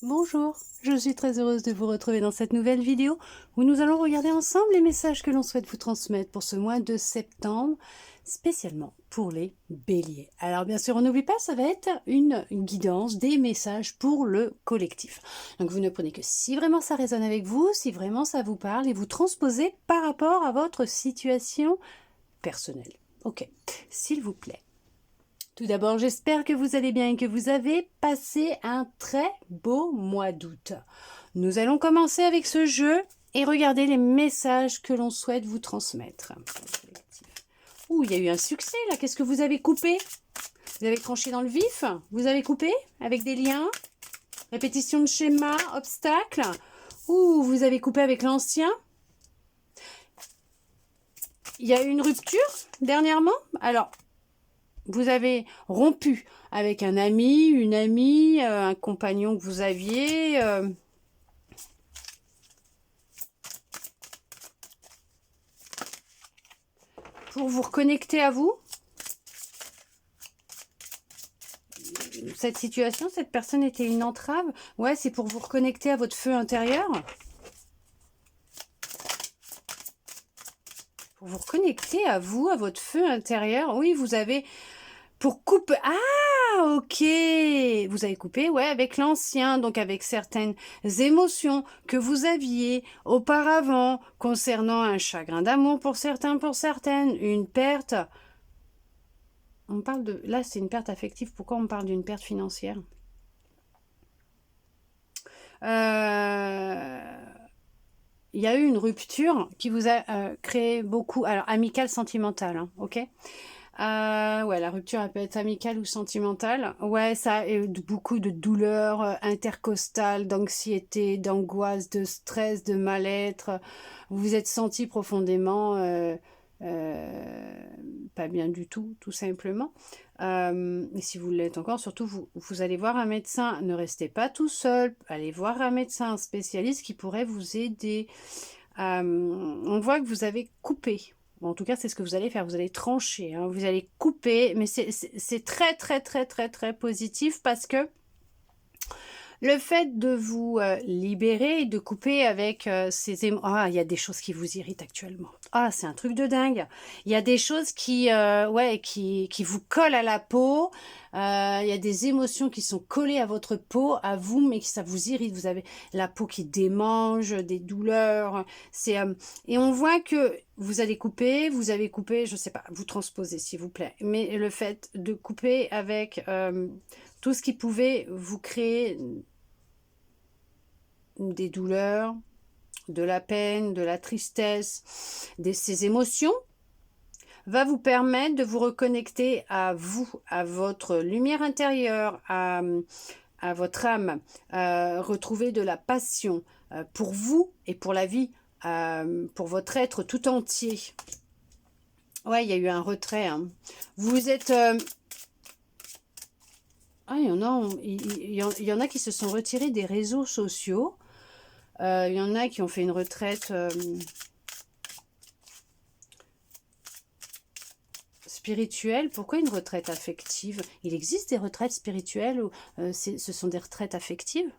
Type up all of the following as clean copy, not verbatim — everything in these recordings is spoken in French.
Bonjour, je suis très heureuse de vous retrouver dans cette nouvelle vidéo où nous allons regarder ensemble les messages que l'on souhaite vous transmettre pour ce mois de septembre, spécialement pour les béliers. Alors bien sûr, on n'oublie pas, ça va être une guidance des messages pour le collectif. Donc vous ne prenez que si vraiment ça résonne avec vous, si vraiment ça vous parle et vous transposez par rapport à votre situation personnelle. Ok, s'il vous plaît. Tout d'abord, j'espère que vous allez bien et que vous avez passé un très beau mois d'août. Nous allons commencer avec ce jeu et regarder les messages que l'on souhaite vous transmettre. Ouh, il y a eu un succès là, qu'est-ce que vous avez coupé? Vous avez tranché dans le vif? Vous avez coupé avec des liens? Répétition de schéma, obstacle? Ouh, vous avez coupé avec l'ancien? Il y a eu une rupture dernièrement? Alors, vous avez rompu avec un ami, une amie, un compagnon que vous aviez. Pour vous reconnecter à vous. Cette situation, cette personne était une entrave. Ouais, c'est pour vous reconnecter à votre feu intérieur. Pour vous reconnecter à vous, à votre feu intérieur. Oui, vous avez... Pour couper... Ah, ok. Vous avez coupé, ouais, avec l'ancien, donc avec certaines émotions que vous aviez auparavant concernant un chagrin d'amour pour certains, pour certaines, une perte. On parle de... Là, c'est une perte affective. Pourquoi on parle d'une perte financière? Il y a eu une rupture qui vous a créé beaucoup... Alors, amicale, sentimentale, hein, ok? Ouais, la rupture, elle peut être amicale ou sentimentale. Ouais, ça a eu beaucoup de douleurs intercostales, d'anxiété, d'angoisse, de stress, de mal-être. Vous vous êtes senti profondément pas bien du tout, tout simplement. Et si vous l'êtes encore, surtout, vous allez voir un médecin. Ne restez pas tout seul. Allez voir un médecin, un spécialiste qui pourrait vous aider. On voit que vous avez coupé. Bon, en tout cas, c'est ce que vous allez faire. Vous allez trancher, hein, vous allez couper. Mais c'est très, très, très, très, très positif parce que le fait de vous libérer et de couper avec ces émotions... Ah, il y a des choses qui vous irritent actuellement. Ah, c'est un truc de dingue. Il y a des choses qui, ouais, qui vous collent à la peau. Il y a des émotions qui sont collées à votre peau, à vous, mais qui ça vous irrite. Vous avez la peau qui démange, des douleurs. Et on voit que vous allez couper, vous avez coupé, je sais pas, vous transposez s'il vous plaît. Mais le fait de couper avec tout ce qui pouvait vous créer des douleurs, de la peine, de la tristesse, ces émotions, va vous permettre de vous reconnecter à vous, à votre lumière intérieure, à votre âme, retrouver de la passion pour vous et pour la vie, pour votre être tout entier. Ouais, il y a eu un retrait. Hein. Vous êtes... Ah, il y en a qui se sont retirés des réseaux sociaux. Il y en a qui ont fait une retraite spirituelle. Pourquoi une retraite affective? Il existe des retraites spirituelles ou ce sont des retraites affectives?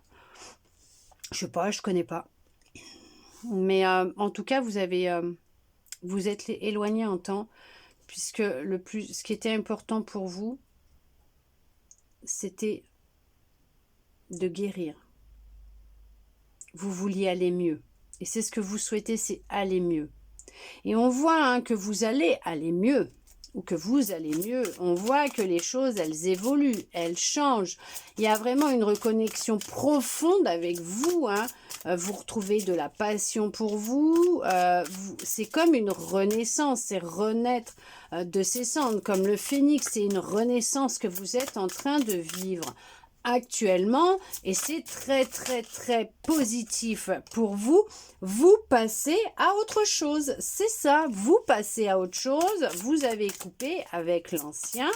Je sais pas, je connais pas. Mais en tout cas, vous êtes éloigné en temps, puisque ce qui était important pour vous, c'était de guérir. Vous vouliez aller mieux. Et c'est ce que vous souhaitez, c'est aller mieux. Et on voit hein, que vous allez aller mieux, ou que vous allez mieux. On voit que les choses, elles évoluent, elles changent. Il y a vraiment une reconnexion profonde avec vous. Hein. Vous retrouvez de la passion pour vous. C'est comme une renaissance, c'est renaître de ses cendres. Comme le phénix, c'est une renaissance que vous êtes en train de vivre actuellement et c'est très très très positif pour vous. Vous passez à autre chose, c'est ça, vous passez à autre chose. Vous avez coupé avec l'ancien,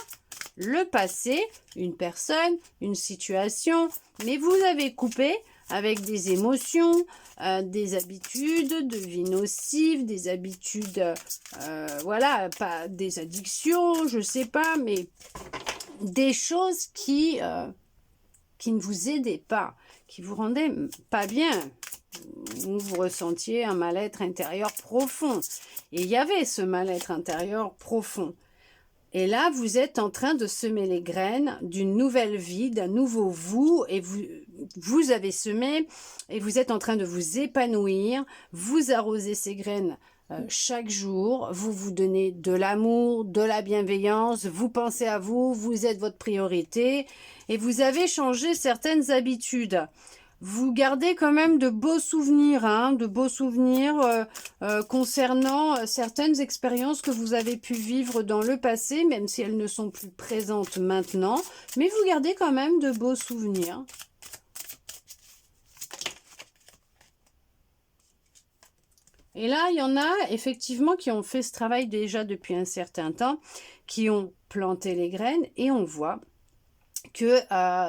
le passé, une personne, une situation, mais vous avez coupé avec des émotions, des habitudes de vie nocives, des habitudes, voilà, pas des addictions, je sais pas, mais des choses qui qui ne vous aidaient pas, qui vous rendaient pas bien, où vous ressentiez un mal-être intérieur profond. Et il y avait ce mal-être intérieur profond. Et là, vous êtes en train de semer les graines d'une nouvelle vie, d'un nouveau vous, et vous avez semé, et vous êtes en train de vous épanouir, vous arrosez ces graines chaque jour, vous vous donnez de l'amour, de la bienveillance, vous pensez à vous, vous êtes votre priorité, et vous avez changé certaines habitudes. Vous gardez quand même de beaux souvenirs, concernant certaines expériences que vous avez pu vivre dans le passé, même si elles ne sont plus présentes maintenant, mais vous gardez quand même de beaux souvenirs. Et là, il y en a effectivement qui ont fait ce travail déjà depuis un certain temps, qui ont planté les graines, et on voit que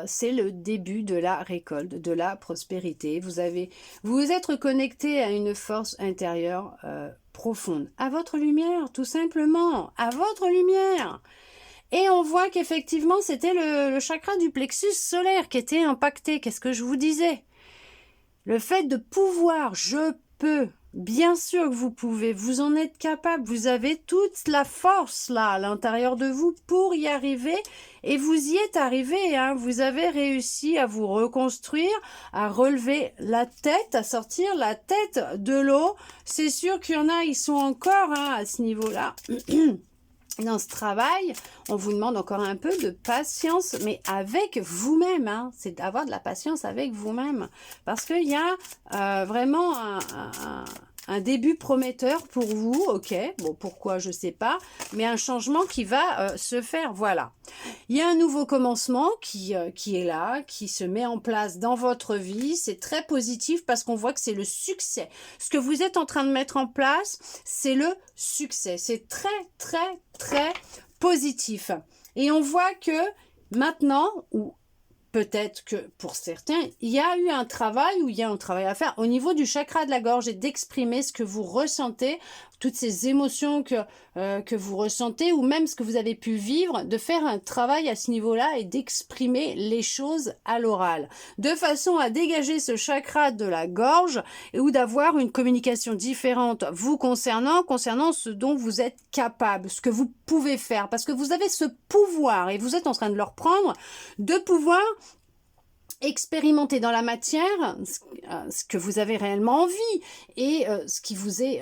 c'est le début de la récolte, de la prospérité. Vous vous êtes reconnecté à une force intérieure profonde, à votre lumière, tout simplement, à votre lumière. Et on voit qu'effectivement, c'était le chakra du plexus solaire qui était impacté. Qu'est-ce que je vous disais? Le fait de pouvoir, je peux, bien sûr que vous pouvez, vous en êtes capable, vous avez toute la force là à l'intérieur de vous pour y arriver, et vous y êtes arrivé, hein. Vous avez réussi à vous reconstruire, à relever la tête, à sortir la tête de l'eau. C'est sûr qu'il y en a, ils sont encore à ce niveau-là. Dans ce travail, on vous demande encore un peu de patience, mais avec vous-même, hein. C'est d'avoir de la patience avec vous-même. Parce qu'il y a vraiment un début prometteur pour vous, ok, bon, pourquoi, je sais pas, mais un changement qui va se faire, voilà. Il y a un nouveau commencement qui est là, qui se met en place dans votre vie, c'est très positif parce qu'on voit que c'est le succès. Ce que vous êtes en train de mettre en place, c'est le succès, c'est très, très, très positif. Et on voit que maintenant, ou peut-être que pour certains, il y a eu un travail ou il y a un travail à faire au niveau du chakra de la gorge et d'exprimer ce que vous ressentez, toutes ces émotions que vous ressentez ou même ce que vous avez pu vivre, de faire un travail à ce niveau-là et d'exprimer les choses à l'oral, de façon à dégager ce chakra de la gorge ou d'avoir une communication différente vous concernant ce dont vous êtes capable, ce que vous pouvez faire, parce que vous avez ce pouvoir et vous êtes en train de le reprendre, de pouvoir expérimenter dans la matière ce que vous avez réellement envie et ce qui vous est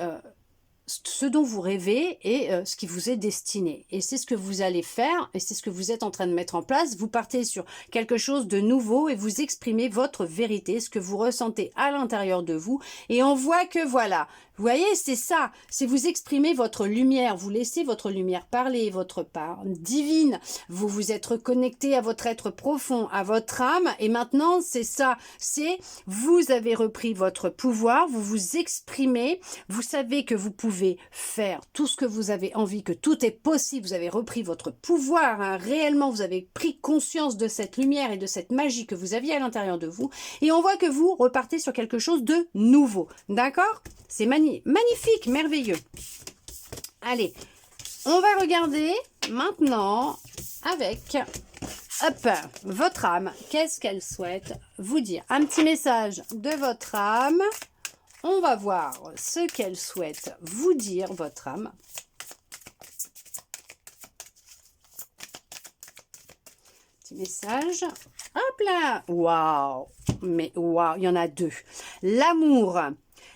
ce dont vous rêvez et ce qui vous est destiné. Et c'est ce que vous allez faire et c'est ce que vous êtes en train de mettre en place. Vous partez sur quelque chose de nouveau et vous exprimez votre vérité, ce que vous ressentez à l'intérieur de vous. Et on voit que voilà, vous voyez, c'est ça, c'est vous exprimez votre lumière, vous laissez votre lumière parler, votre part divine, vous vous êtes reconnecté à votre être profond, à votre âme, et maintenant c'est ça, c'est vous avez repris votre pouvoir, vous vous exprimez, vous savez que vous pouvez faire tout ce que vous avez envie, que tout est possible, vous avez repris votre pouvoir, hein, réellement vous avez pris conscience de cette lumière et de cette magie que vous aviez à l'intérieur de vous, et on voit que vous repartez sur quelque chose de nouveau, d'accord? C'est magnifique, merveilleux. Allez, on va regarder maintenant avec votre âme. Qu'est-ce qu'elle souhaite vous dire? Un petit message de votre âme. On va voir ce qu'elle souhaite vous dire, votre âme. Petit message. Hop là! Waouh! Mais waouh, il y en a deux. L'amour.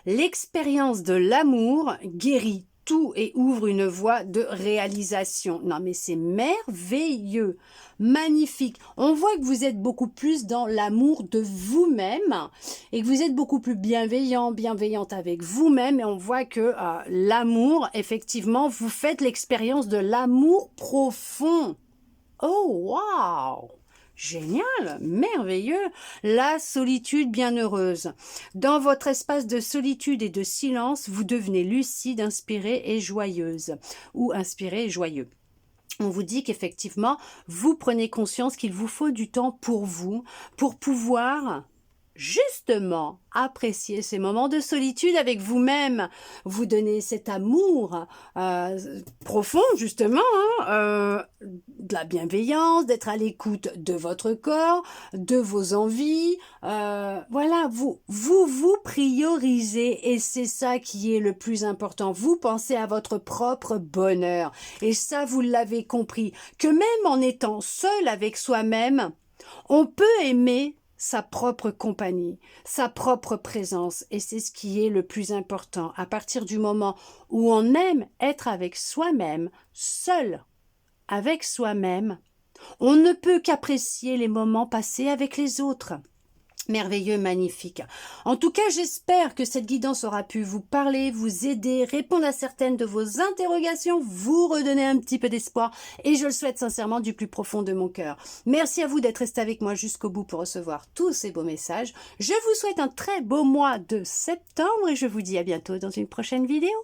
L'expérience de l'amour guérit tout et ouvre une voie de réalisation. Non, mais c'est merveilleux, magnifique. On voit que vous êtes beaucoup plus dans l'amour de vous-même et que vous êtes beaucoup plus bienveillante avec vous-même. Et on voit que l'amour, effectivement, vous faites l'expérience de l'amour profond. Oh, waouh! Génial, merveilleux, la solitude bienheureuse. Dans votre espace de solitude et de silence, vous devenez lucide, inspirée et joyeuse, ou inspiré et joyeux. On vous dit qu'effectivement, vous prenez conscience qu'il vous faut du temps pour vous, pour pouvoir justement apprécier ces moments de solitude avec vous-même, vous donner cet amour profond justement, de la bienveillance, d'être à l'écoute de votre corps, de vos envies, voilà, vous priorisez et c'est ça qui est le plus important, vous pensez à votre propre bonheur et ça vous l'avez compris, que même en étant seul avec soi-même, on peut aimer sa propre compagnie, sa propre présence, et c'est ce qui est le plus important. À partir du moment où on aime être avec soi-même, seul avec soi-même, on ne peut qu'apprécier les moments passés avec les autres. Merveilleux, magnifique. En tout cas, j'espère que cette guidance aura pu vous parler, vous aider, répondre à certaines de vos interrogations, vous redonner un petit peu d'espoir et je le souhaite sincèrement du plus profond de mon cœur. Merci à vous d'être resté avec moi jusqu'au bout pour recevoir tous ces beaux messages. Je vous souhaite un très beau mois de septembre et je vous dis à bientôt dans une prochaine vidéo.